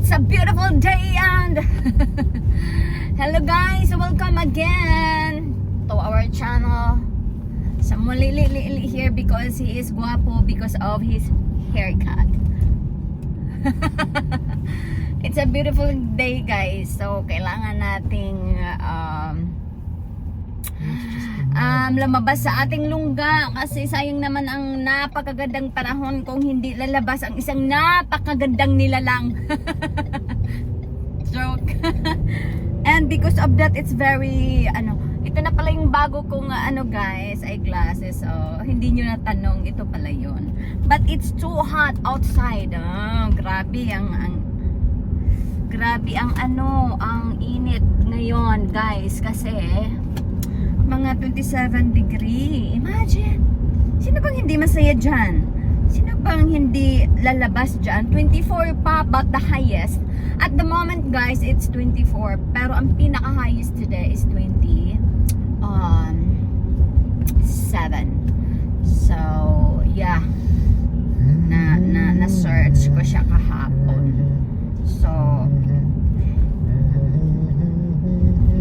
It's a beautiful day and hello guys, welcome again to our channel. Someone here because he is guapo because of his haircut. It's a beautiful day guys, so kailangan nating lumabas sa ating lungga kasi sayang naman ang napakagandang panahon kung hindi lalabas ang isang napakagandang nilalang. Joke. And because of that, it's very ito na pala yung bago kong guys, eyeglasses. Hindi nyo natanong, ito pala yun. But it's too hot outside. Grabe ang init ngayon guys kasi mga 27 degree. Imagine. Sino bang hindi masaya dyan? Sino bang hindi lalabas dyan? 24 pa, but the highest. At the moment, guys, it's 24. Pero ang pinaka-highest today is 27. So, yeah. Na-search ko siya kahapon. So,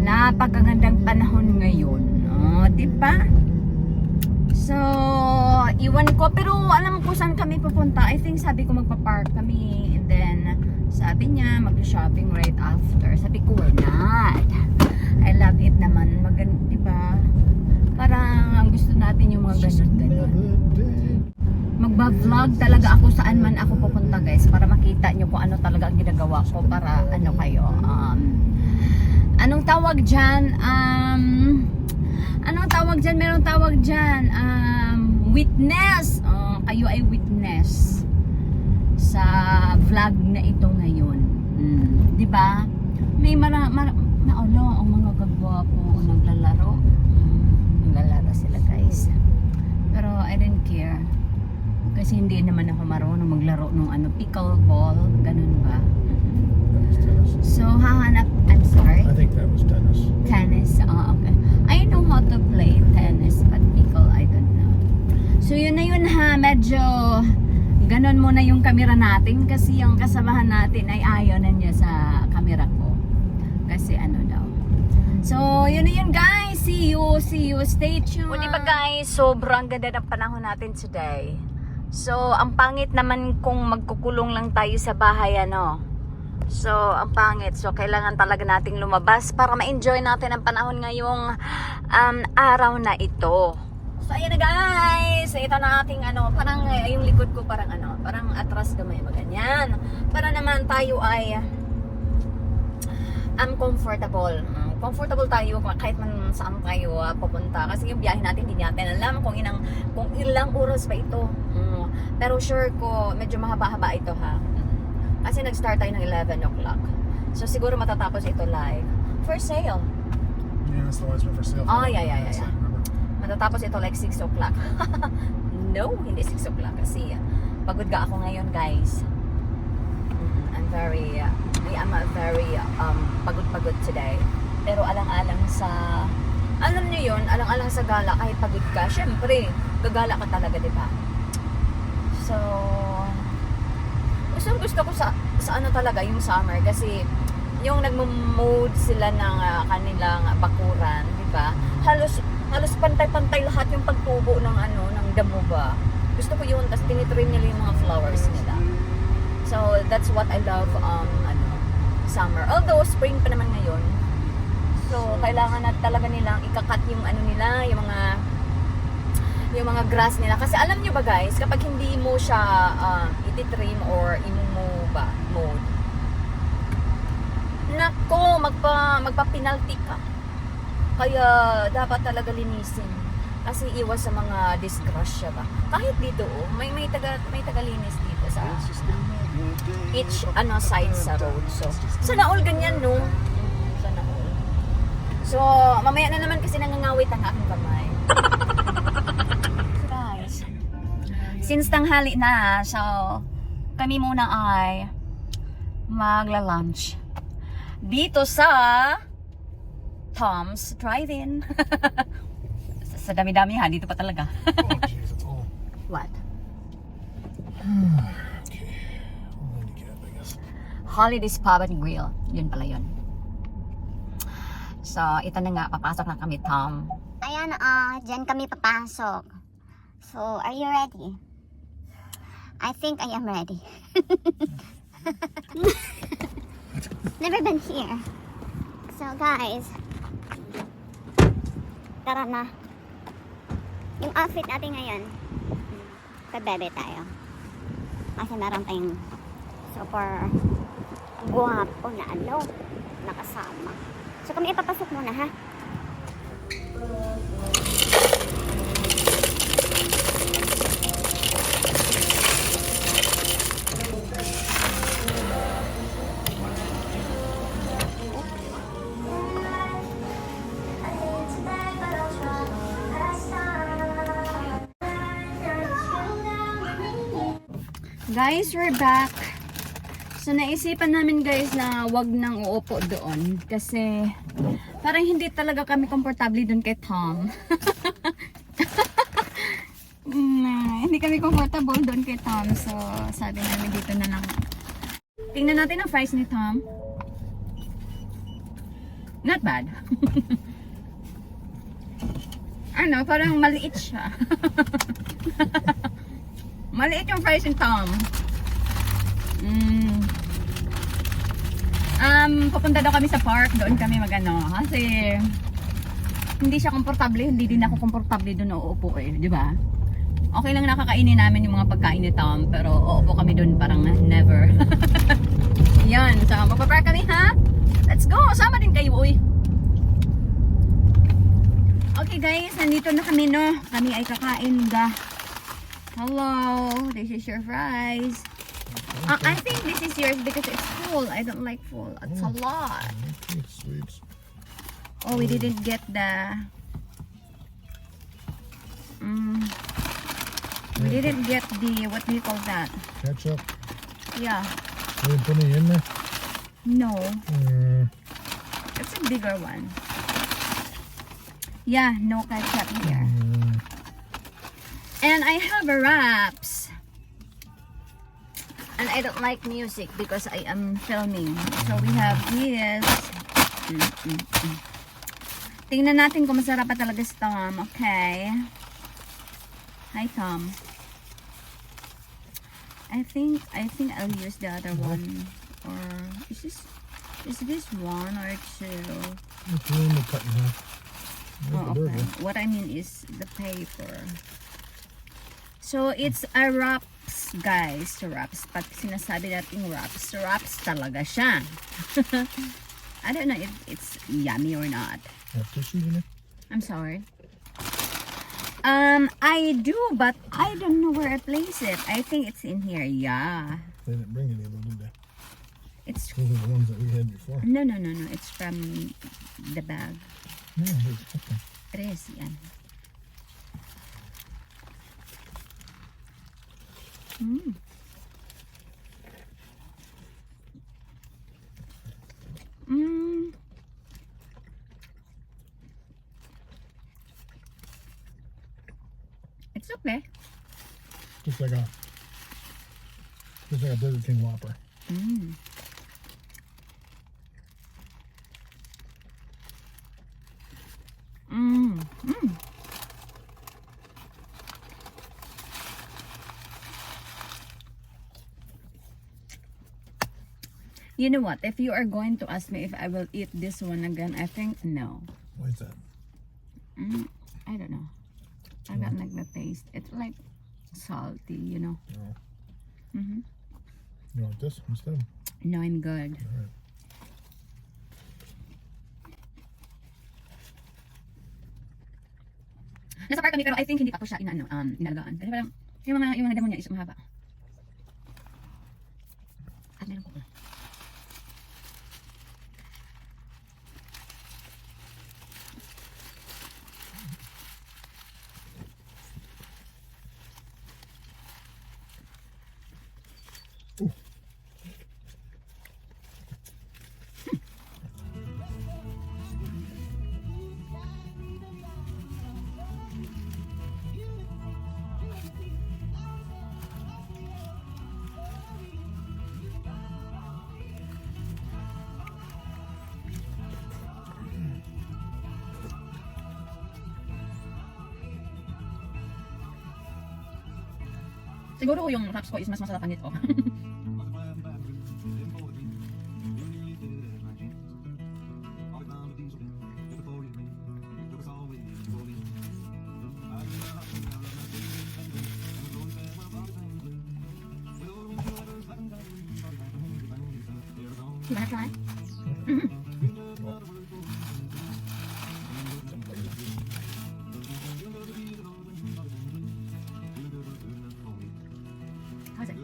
napakagandang panahon ngayon. Diba? So, iwan ko. Pero alam ko saan kami pupunta. I think sabi ko magpa-park kami. And then, sabi niya mag-shopping right after. Sabi ko, why not? I love it naman. Maganda, diba? Parang gusto natin yung mga ganun-ganun. Magba-vlog talaga ako saan man ako pupunta guys. Para makita nyo kung ano talaga ang ginagawa ko. Para kayo. Anong tawag dyan? Anong tawag dyan? Merong tawag dyan. Witness. Kayo ay witness sa vlog na ito ngayon. Diba? May ang mga kagwapo naglalaro. Naglalaro sila guys. Pero I didn't care. Kasi hindi naman ako marunong maglaro ng pickleball. Ganun ba? So, hahanap, I'm sorry? I think that was tennis. Tennis? Okay. I know how to play tennis, but pickle, I don't know. So, yun na yun ha. Medyo ganon muna yung camera natin kasi yung kasamahan natin ay ayaw na niya sa camera ko. Kasi daw. So, yun na yun guys. See you. Stay tuned. O diba guys, sobrang ganda ng panahon natin today. So, ang pangit naman kung magkukulong lang tayo sa bahay, So, ang pangit. So, kailangan talaga nating lumabas para ma-enjoy natin ang panahon ngayong araw na ito. So, ayan na guys. Ito na ating parang yung likod ko parang parang atras gamay maganyan. Para naman tayo ay comfortable. Comfortable tayo kahit man saan tayo pupunta. Kasi yung biyahe natin, hindi natin alam kung ilang oras ba ito. Pero sure ko, medyo mahaba-haba ito ha. Kasi nag-start tayo ng 11 o'clock. So siguro matatapos ito live. For sale. Yeah, that's the one that's been for sale. Yeah. Matatapos ito like 6 o'clock. No, hindi 6 o'clock. Kasi pagod ka ako ngayon guys. I'm very pagod today. Pero alang-alang sa, alam nyo yun, alang-alang sa gala kahit pagod ka. Syempre, gagala ka talaga, diba? So, gusto ko sa talaga yung summer kasi yung nagmo-mode sila ng kanilang bakuran, di ba? Halos pantay-pantay lahat yung pagtubo ng ng damo ba. Gusto ko yun, tapos tinitrim nila yung mga flowers nila. So that's what I love summer. Although spring pa naman ngayon. So kailangan na talaga nilang ikakat yung nila, yung mga grass nila. Kasi alam nyo ba guys, kapag hindi mo siya ititrim or mode, nako, magpa-penalty ka. Kaya dapat talaga linisin. Kasi iwas sa mga disgrasya ba. Kahit dito, may tagalinis dito sa each side sa road. So, sana all ganyan, no? Sana all. So, mamaya na naman kasi nangangawit ang aking kamay. Since tanghali na, so kami muna ay magla-lunch dito sa Tom's Drive-In. Sa dami-dami ha, dito pa talaga. Oh, jeez, it's all. What? Okay. We'll need to get up, I guess. Holidays Pub and Grill. Yun pala yun. So, ito na nga, papasok na kami, Tom. Ayan, dyan kami papasok. So, are you ready? I think I am ready. Never been here. So, guys, tara na. Yung outfit natin ngayon, pabebe tayo. Kasi meron tayong super guwapo na nakasama. So, kami ipapasok muna, ha? Guys, we're back. So, naisipan namin guys na wag nang uupo doon. Kasi, parang hindi talaga kami komportable doon kay Tom. Hindi kami comfortable doon kay Tom. So, sabi namin dito na lang. Tingnan natin ang fries ni Tom. Not bad. Ano, parang maliit siya. Maliit yung fries ni Tom. Pupunta daw kami sa park. Doon kami magano. Kasi hindi siya komportable. Hindi din ako komportable doon uupo eh. Di ba? Okay lang nakakainin namin yung mga pagkain ni Tom. Pero uupo kami doon parang never. Yan. So magpapark kami ha? Let's go. Sama din kayo uy. Okay guys. Nandito na kami no. Kami ay kakain ga. Hello, this is your fries. I think this is yours because it's full. I don't like full. It's a lot. Okay, sweet. Oh, we didn't get the. We didn't get the what do you call that? Ketchup. Yeah. You didn't put any in there? No, it's a bigger one. Yeah, no ketchup here. And I have a wraps. And I don't like music because I am filming. So we have this. Tingnan natin kung masarap pa talaga si Tom. Okay. Hi Tom. I think I'll use the other one. Or is this one or two? It's really cut in half. Oh, okay. What I mean is the paper. So, it's a wraps, guys. Wraps. Pag sinasabi natin wraps talaga siya. I don't know if it's yummy or not. Have tissue in there? I'm sorry. I do, but I don't know where I place it. I think it's in here. Yeah. They didn't bring any of them, did they? It's Those are the ones that we had before. no. It's from the bag. No, there's nothing. It is, yan. It's okay. Just like a Burger King Whopper. You know what? If you are going to ask me if I will eat this one again, I think no. Why is that? I don't know. I don't like the taste. It's like salty, you know. No. Mm-hmm. You want this instead? No, I'm good. All right. Nasa park kami pero I think hindi pa po siya inalagaan. Kasi parang yung mga damo niya is mahaba. At meron ko pa. Siguro yung wraps ko is mas masarapan nito. You wanna try? How's it?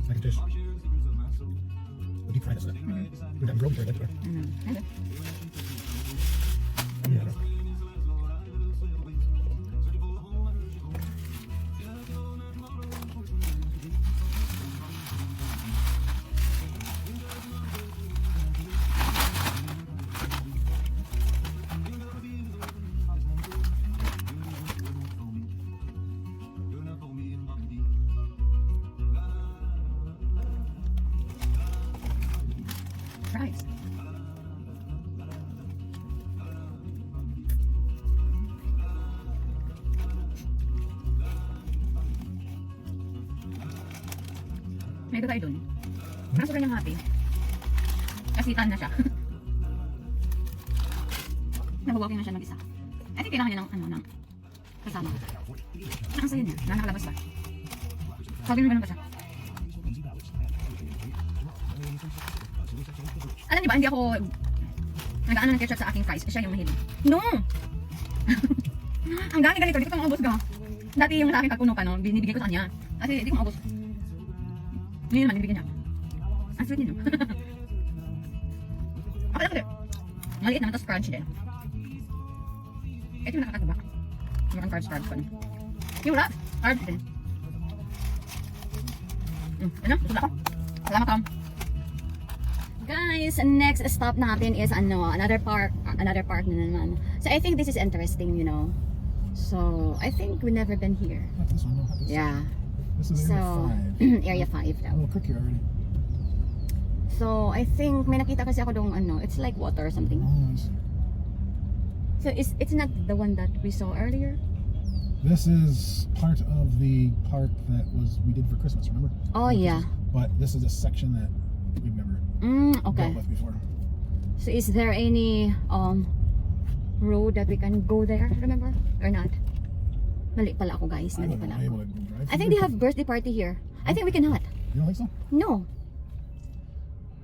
Like a dish. What deep fried is that? We're done grilled there, that's Hello. Yeah. Rice. May iba tayo dun. Ang sobrang happy. Kasi tan na siya. Nabawakin na siya mag-isa. I think kailangan niya ng, ng kasama. Ang sayo niya, na nakalabas ba? Sabi mo ba siya? Alam niyo ba, hindi ako nag-ano ng ketchup sa aking fries. Siya yung mahilig. No! Ang gani ganito, hindi ko ito maubos ga. Dati yung sa akin pagpuno pa, no, binibigay ko sa kanya. Kasi hindi ko maubos. Ngayon naman, binibigyan niya. Ang sweet niyo. Okay lang ulit. Maliit naman, tapos crunchy din. Ito yung nakakataba. Yung carbs ko. Yung wala, carbs din. Ano? Gusto ako. Salamat ka. Guys, next stop natin is another park na naman. So I think this is interesting, you know. So I think we've never been here. Not this one, no. Not this Yeah. This is So area 5. area 5 daw. Oh, cook here already. So I think may nakita kasi ako dong it's like water or something. Oh, I see. So it's not the one that we saw earlier. This is part of the park that we did for Christmas, remember? Oh yeah. But this is a section that we've never Okay. dealt with before. So is there any road that we can go there, remember? Or not? Mali pala ako, guys. I Mali wouldn't pala be ako. able to drive I think they have birthday party here. I think we cannot. You don't think so? No.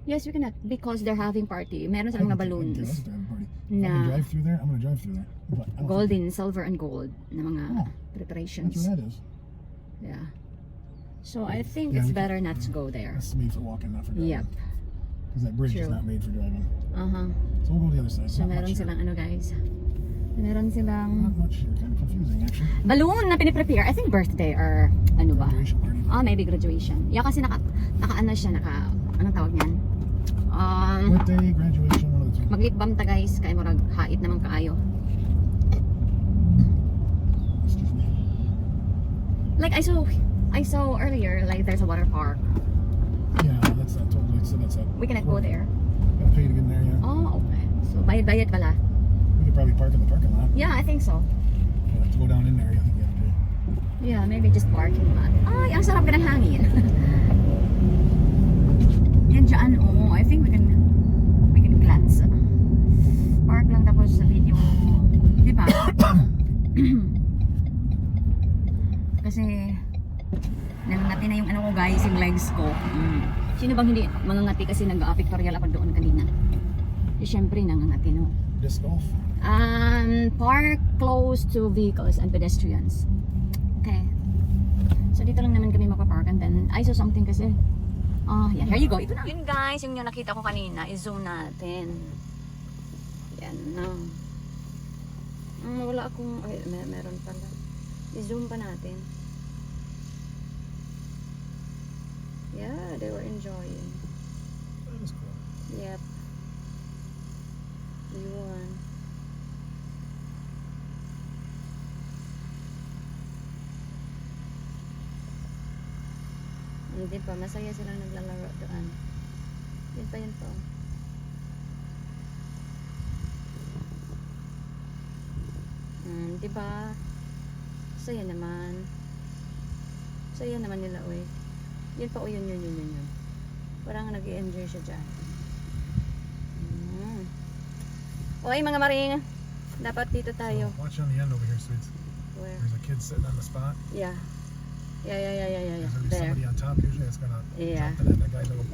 Yes, we cannot because they're having party. Meron silang mga balloons. If I can Na drive through there, I'm gonna drive through there. But I don't golden, silver, and gold na mga Oh, think preparations. that's what that is. Yeah. So I think Yeah, it's we can- better not to go there. That's made for walking, not for driving. Yep. Because that bridge is True. not made for driving. Uh-huh. So we'll go to the other side. It's So not meron much here. silang guys. Meron silang Not much here. Kind of confusing, actually. balloon na piniprepare. I think birthday or ano ba? Graduation party. Maybe graduation. Yeah, kasi naka ano siya, anong tawag niyan? Birthday, graduation, one of the two. Mag-lip balm ta guys, kay murag hait naman kaayo. Excuse me. Like I saw earlier, like there's a water park. Yeah, that's that totally. So that's that. We cannot go there. Gotta pay to get in there, yeah. Oh, okay. So bayad-bayad pala. We could probably park in the parking lot. Yeah, I think so. You'll have to go down in there. I think you have to pay. Yeah, maybe just parking lot. Ay, ang sarap ka ng hangin. Yan dyan, I think we can glance. Park lang tapos sa video. Di ba? Kasi nangangati na yung ano ko guys, yung legs ko. Sino bang hindi mangangati kasi nag-pictorial ako doon kanina? Siyempre nangangati, no? Disc golf. Park close to vehicles and pedestrians. Okay. So dito lang naman kami mapapark and then I saw something kasi. Yeah, here you go. Ito na. Yun guys, yung nakita ko kanina, i-zoom natin. Yan na. Wala akong, meron pala. I-zoom pa natin. Yeah, they were enjoying. That is cool. Yep. Yun. Hindi pa, masaya silang naglalaro doon. Yun pa, yun pa. diba? Saya naman. Saya naman nila, uy. Yun pa, yun. Parang nag-i-enjoy siya dyan. Okay, mga maring. Dapat dito tayo. So, watch on the end over here, sweets. Where? There's a kid sitting on the spot. Yeah. Yeah. There's gonna be There. somebody on top. Usually it's gonna Yeah. jump in that guy's little.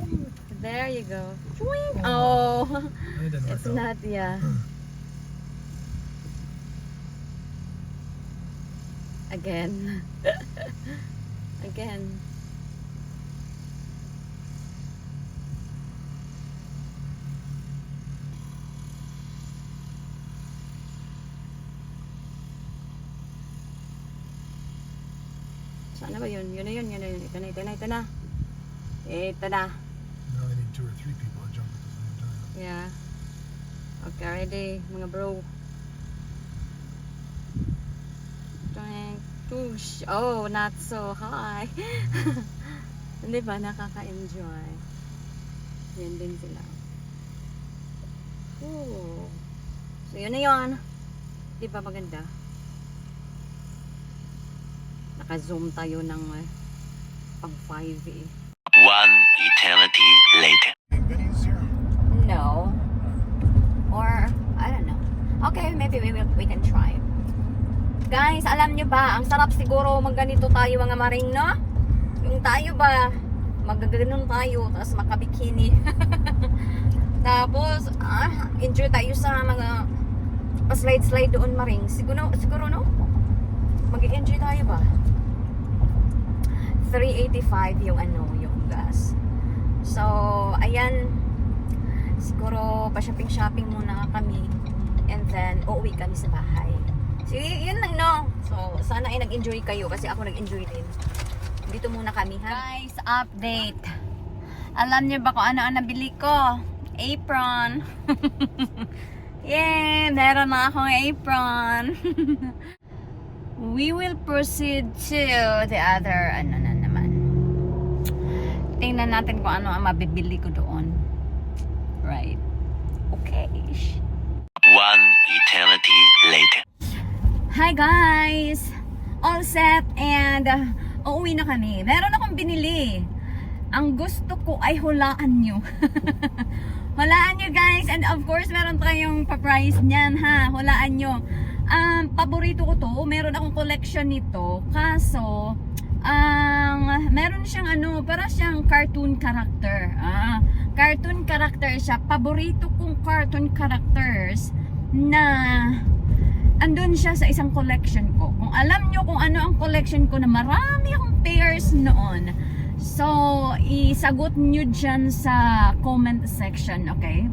There you go. Chwing! Oh. It didn't work It's out. not, yeah. Again. Again. Saan na ba yun? Yun na yun. Ito na. Ito na. Now they need 2 or 3 people to jump at the same time. Yeah. Okay, ready, mga bro. Tush. Oh, not so high. Hindi ba? Nakaka-enjoy. Yan din sila. Ooh. So, yun na yun. Di ba maganda? Naka-zoom tayo ng pang 5 eh. One eternity later. Videos here. No. Or, I don't know. Okay, maybe we can try. Guys, alam nyo ba, ang sarap siguro magganito tayo mga maring, no? Yung tayo ba, magaganon tayo, tapos makabikini. Tapos, enjoy tayo sa mga pa-slide-slide doon maring. Siguro no? Mag-enjoy tayo ba? 385 yung yung gas. So, ayan. Siguro, pa-shopping muna kami. And then, uuwi kami sa bahay. So, yun lang, no? So, sana ay nag-enjoy kayo kasi ako nag-enjoy din. Dito muna kami, ha? Guys, update. Alam niyo ba kung ano ang nabili ko? Apron. Yay! Meron na akong apron. We will proceed to the other, ano na naman. Tingnan natin kung ano ang mabibili ko doon. Right. Okay. One eternity later. Hi guys! All set and uuwi na kami. Meron akong binili. Ang gusto ko ay hulaan nyo. Hulaan nyo guys. And of course, meron tayong pa-price niyan ha. Hulaan nyo. Paborito ko to. Meron akong collection nito. Kaso, meron siyang para siyang cartoon character. Cartoon character siya. Paborito kong cartoon characters na andun siya sa isang collection ko. Kung alam nyo kung ano ang collection ko na marami akong pairs noon. So, isagot nyo dyan sa comment section, okay?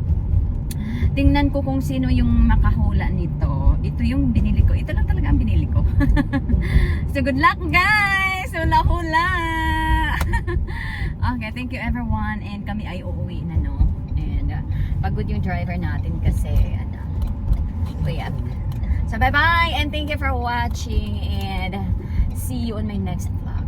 Tingnan ko kung sino yung makahula nito. Ito yung binili ko. Ito lang talaga ang binili ko. So, good luck guys! Hula-hula! Okay, thank you everyone. And kami ay uuwi na, no? And pagod yung driver natin kasi, yeah. So bye-bye and thank you for watching and see you on my next vlog.